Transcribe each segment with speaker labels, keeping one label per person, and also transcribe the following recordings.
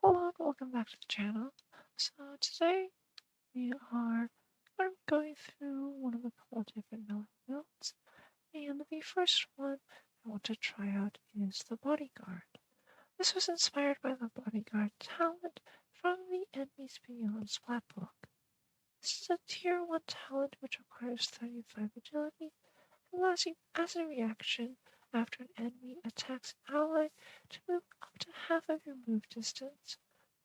Speaker 1: Hello and welcome back to the channel. So today we are going to be going through one of a couple of different melee builds, and the first one I want to try out is the Bodyguard. This was inspired by the Bodyguard talent from the Enemies Beyond Splat book. This is a tier 1 talent which requires 35 agility and allows you as a reaction after an enemy attacks an ally to move up to half of your move distance,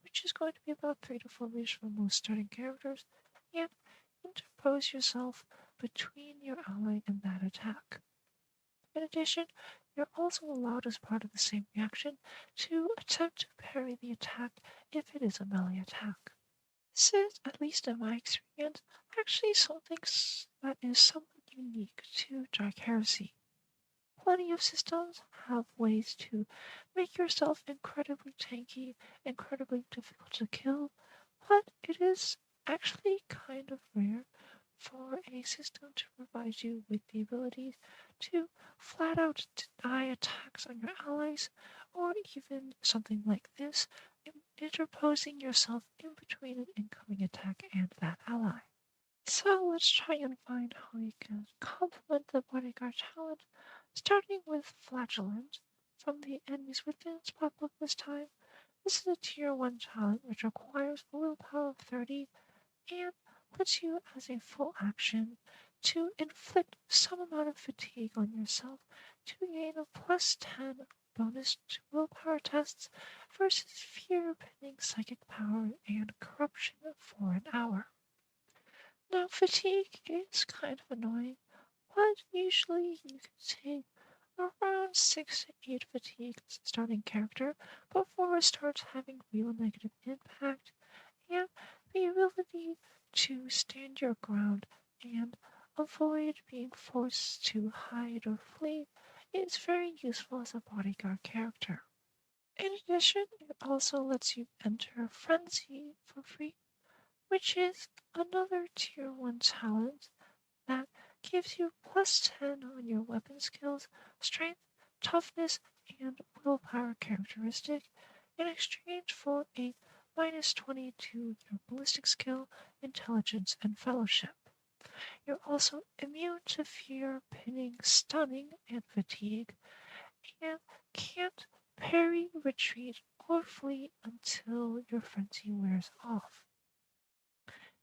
Speaker 1: which is going to be about 3 to 4 meters for most starting characters, and interpose yourself between your ally and that attack. In addition, you're also allowed as part of the same reaction to attempt to parry the attack if it is a melee attack. This is, at least in my experience, actually something that is somewhat unique to Dark Heresy. Plenty of systems have ways to make yourself incredibly tanky, incredibly difficult to kill, but it is actually kind of rare for a system to provide you with the ability to flat out deny attacks on your allies, or even something like this, interposing yourself in between an incoming attack and that ally. So let's try and find how we can complement the bodyguard talent, starting with Flagellant from the Enemies Within spot book this time. This is a tier 1 talent which requires a willpower of 30 and lets you as a full action to inflict some amount of fatigue on yourself to gain a plus 10 bonus to willpower tests versus fear, pinning, psychic power, and corruption for an hour. Now, fatigue is kind of annoying, but usually you can take around 6 to 8 fatigue as a starting character before it starts having real negative impact, and the ability to stand your ground and avoid being forced to hide or flee is very useful as a bodyguard character. In addition, it also lets you enter Frenzy for free, which is another tier 1 talent that gives you plus 10 on your weapon skills, strength, toughness, and willpower characteristic in exchange for a minus 20 to your ballistic skill, intelligence, and fellowship. You're also immune to fear, pinning, stunning, and fatigue, and can't parry, retreat, or flee until your frenzy wears off.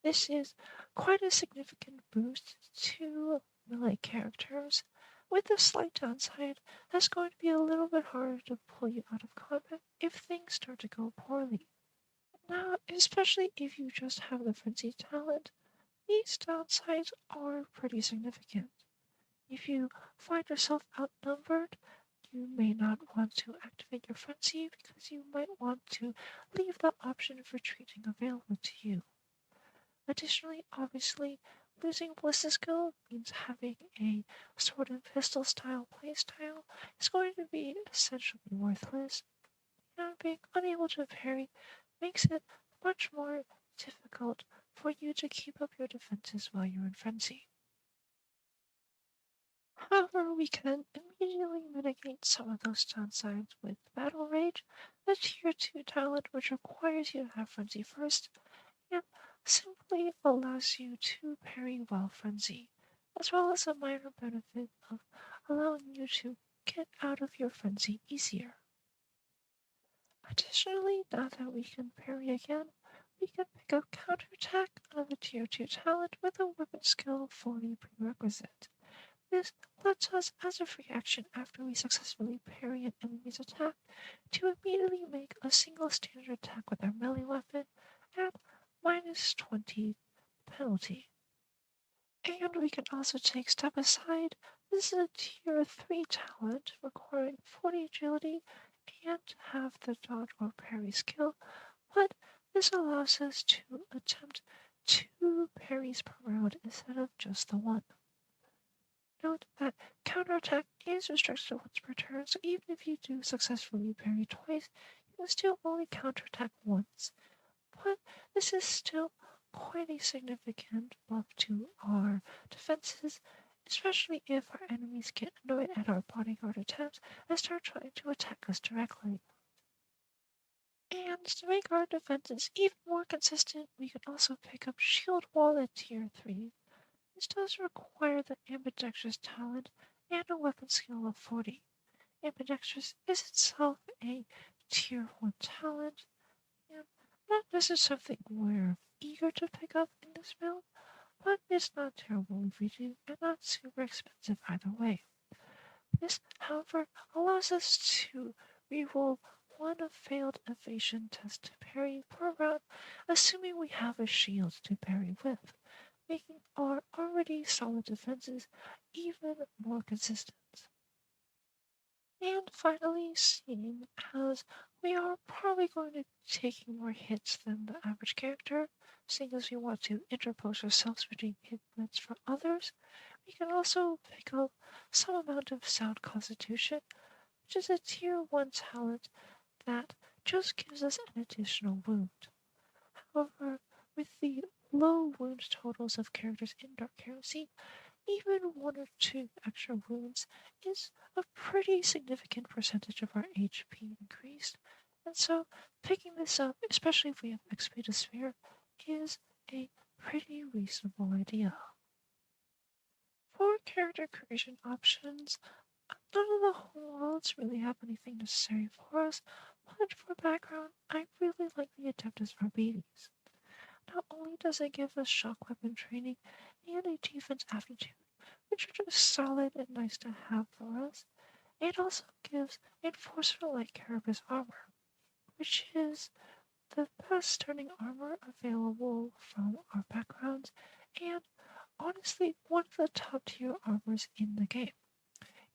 Speaker 1: This is quite a significant boost to melee characters, with the slight downside that's going to be a little bit harder to pull you out of combat if things start to go poorly. Now, especially if you just have the frenzy talent, these downsides are pretty significant. If you find yourself outnumbered, you may not want to activate your frenzy because you might want to leave the option of retreating available to you. Additionally, obviously, losing ballistic skill means having a sword and pistol style playstyle is going to be essentially worthless, and being unable to parry makes it much more difficult for you to keep up your defenses while you're in frenzy. However, we can immediately mitigate some of those downsides with Battle Rage, the tier 2 talent which requires you to have frenzy first, and simply allows you to parry while frenzy, as well as a minor benefit of allowing you to get out of your frenzy easier. Additionally, now that we can parry again, we can pick up counterattack on the tier 2 talent with a weapon skill 40 prerequisite. This lets us, as a free action after we successfully parry an enemy's attack, to immediately make a single standard attack with our melee weapon at minus 20 penalty. And we can also take Step Aside. This is a tier 3 talent requiring 40 agility and have the dodge or parry skill, but this allows us to attempt 2 parries per round instead of just the one. Note that counterattack is restricted once per turn, so even if you do successfully parry twice, you can still only counterattack once. But this is still quite a significant buff to our defenses, especially if our enemies get annoyed at our bodyguard attempts and start trying to attack us directly. And to make our defenses even more consistent, we can also pick up Shield Wall at Tier 3. This does require the ambidextrous talent and a weapon skill of 40. Ambidextrous is itself a Tier 1 talent, and not necessarily something we're eager to pick up in this build, but it's not terrible if we do, and not super expensive either way. This, however, allows us to reroll one failed evasion test to parry per round, assuming we have a shield to parry with, making our already solid defenses even more consistent. And finally, seeing as we are probably going to be taking more hits than the average character, seeing as we want to interpose ourselves between hit points for others, we can also pick up some amount of sound constitution, which is a tier 1 talent that just gives us an additional wound. However, with the low wound totals of characters in Dark Heresy, even 1 or 2 extra wounds is a pretty significant percentage of our HP increased, and so picking this up, especially if we have XP to spare, is a pretty reasonable idea. For character creation options, none of the home worlds really have anything necessary for us, but for background, I really like the Adeptus Barbates. Not only does it give us shock weapon training and a defense aptitude, which are just solid and nice to have for us, it also gives Enforcer-like Carapace armor, which is the best turning armor available from our backgrounds, and honestly one of the top tier armors in the game.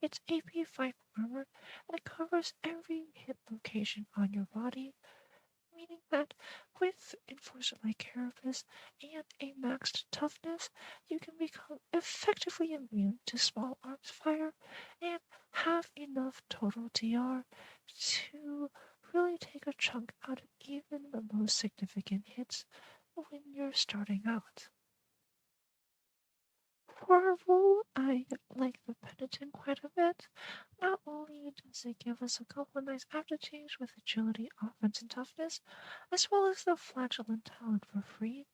Speaker 1: It's AP 5 armor and it covers every hit location on your body, meaning that with Enforcer-like Carapace and a maxed toughness, you can become effectively immune to small arms fire and have enough total DR to really take a chunk out of even the most significant hits when you're starting out. For a role, I like the Penitent quite a bit. Not only does it give us a couple of nice aptitudes with agility, offense, and toughness, as well as the flagellant talent for free,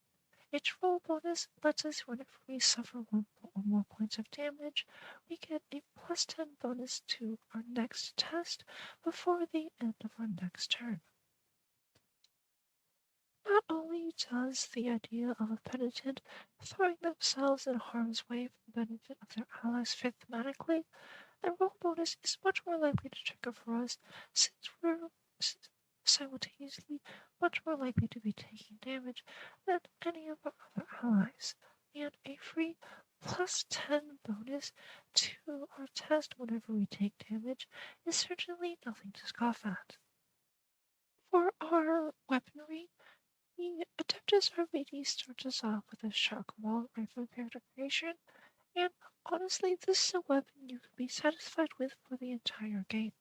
Speaker 1: its roll bonus lets us whenever we suffer 1 or more points of damage, we get a plus 10 bonus to our next test before the end of our next turn. Not only does the idea of a penitent throwing themselves in harm's way for the benefit of their allies fit thematically, the roll bonus is much more likely to trigger for us since we're simultaneously much more likely to be taking damage than any of our other allies, and a free plus 10 bonus to our test whenever we take damage is certainly nothing to scoff at. For our weaponry, the Adeptus Arbates starts us off with a Shark Maul rifle character creation, and honestly, this is a weapon you can be satisfied with for the entire game.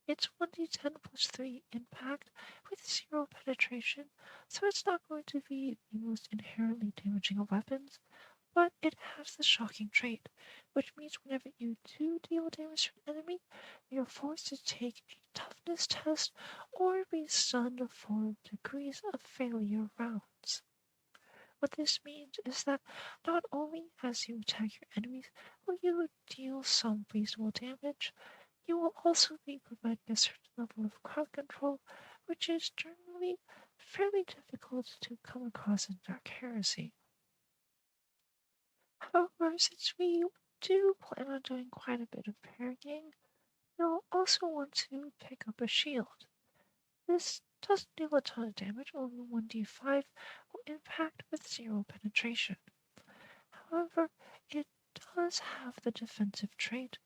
Speaker 1: It's 1d10 plus 3 impact with 0 penetration, so it's not going to be the most inherently damaging of weapons, but it has the shocking trait, which means whenever you do deal damage to an enemy, you're forced to take a toughness test or be stunned for degrees of failure rounds. What this means is that not only as you attack your enemies will you deal some reasonable damage, you will also be providing a certain level of crowd control, which is generally fairly difficult to come across in Dark Heresy. However, since we do plan on doing quite a bit of parrying, you'll also want to pick up a shield. This doesn't deal a ton of damage, only 1d5 will impact with 0 penetration. However, it does have the defensive trait,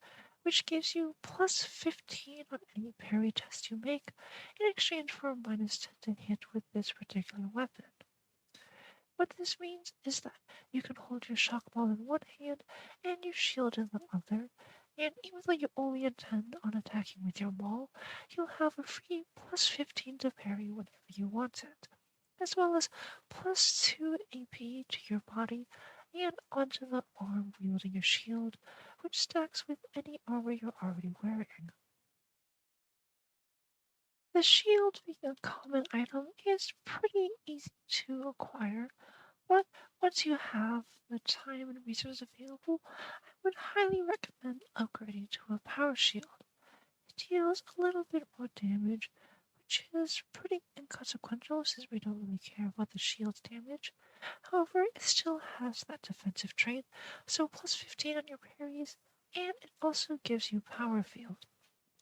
Speaker 1: which gives you plus 15 on any parry test you make in exchange for a minus 10 to hit with this particular weapon. What this means is that you can hold your shock ball in one hand and your shield in the other, and even though you only intend on attacking with your maul, you'll have a free plus 15 to parry whenever you want it, as well as plus 2 AP to your body and onto the arm wielding your shield, which stacks with any armor you're already wearing. The shield being a common item is pretty easy to acquire, but once you have the time and resources available, I would highly recommend upgrading to a power shield. It deals a little bit more damage, which is pretty inconsequential since we don't really care about the shield's damage. However, it still has that defensive trait, so plus 15 on your parries, and it also gives you power field,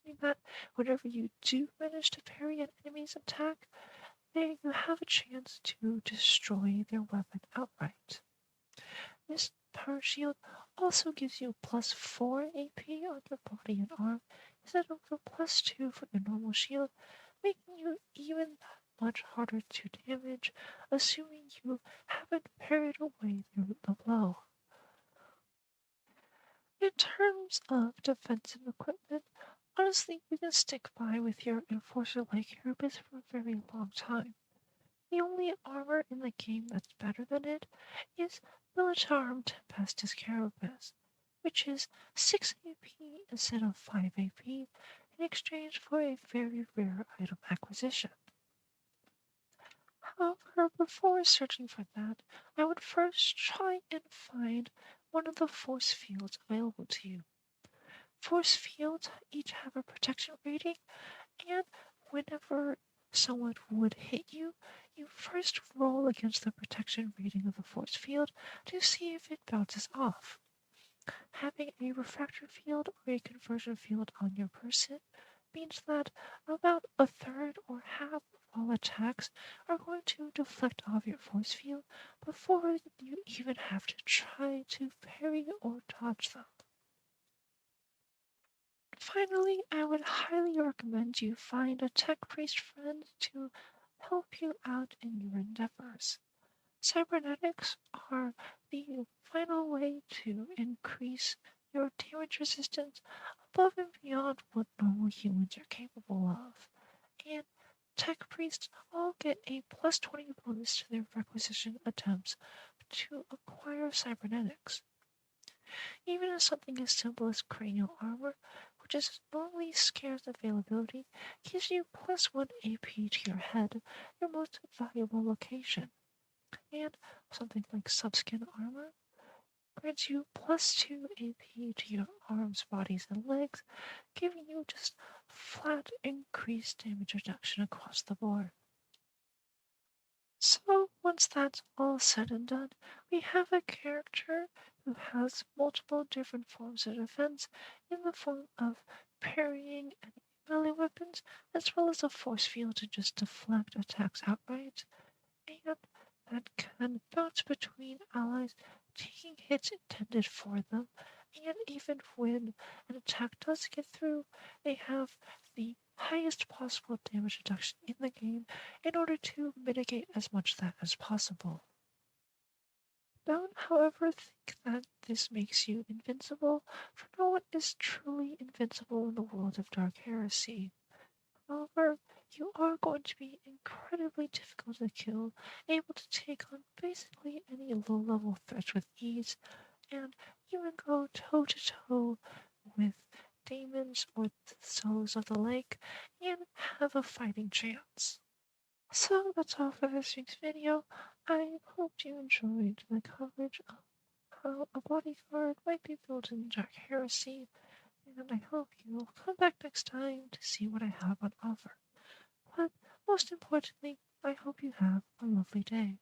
Speaker 1: meaning that whenever you do manage to parry an enemy's attack, then you have a chance to destroy their weapon outright. This power shield also gives you plus 4 AP on your body and arm instead of the plus 2 for your normal shield, making you even that much harder to damage, assuming you haven't parried away the blow. In terms of defensive equipment, honestly, you can stick by with your Enforcer-like Carapace for a very long time. The only armor in the game that's better than it is Militarum Tempestus Carapace, which is 6 AP instead of 5 AP in exchange for a very rare item acquisition. However, before searching for that, I would first try and find one of the force fields available to you. Force fields each have a protection rating, and whenever someone would hit you, you first roll against the protection rating of the force field to see if it bounces off. Having a refractor field or a conversion field on your person means that about a third or half of all attacks are going to deflect off your force field before you even have to try to parry or dodge them. Finally, I would highly recommend you find a tech priest friend to help you out in your endeavors. Cybernetics are the final way to increase your damage resistance above and beyond what normal humans are capable of, and tech priests all get a plus 20 bonus to their requisition attempts to acquire cybernetics. Even as something as simple as cranial armor, which is normally scarce availability, gives you plus 1 AP to your head, your most valuable location. And something like subskin armor grants you plus 2 AP to your arms, bodies, and legs, giving you just flat increased damage reduction across the board. So, once that's all said and done, we have a character who has multiple different forms of defense in the form of parrying and melee weapons, as well as a force field to just deflect attacks outright, and that can bounce between allies, taking hits intended for them, and even when an attack does get through, they have the highest possible damage reduction in the game in order to mitigate as much of that as possible. Don't, however, think that this makes you invincible, for no one is truly invincible in the world of Dark Heresy. However, you are going to be incredibly difficult to kill, able to take on basically any low-level threats with ease, and even go toe-to-toe with demons or the souls of the lake, and have a fighting chance. So that's all for this week's video. I hope you enjoyed the coverage of how a bodyguard might be built in Dark Heresy, and I hope you'll come back next time to see what I have on offer. But most importantly, I hope you have a lovely day.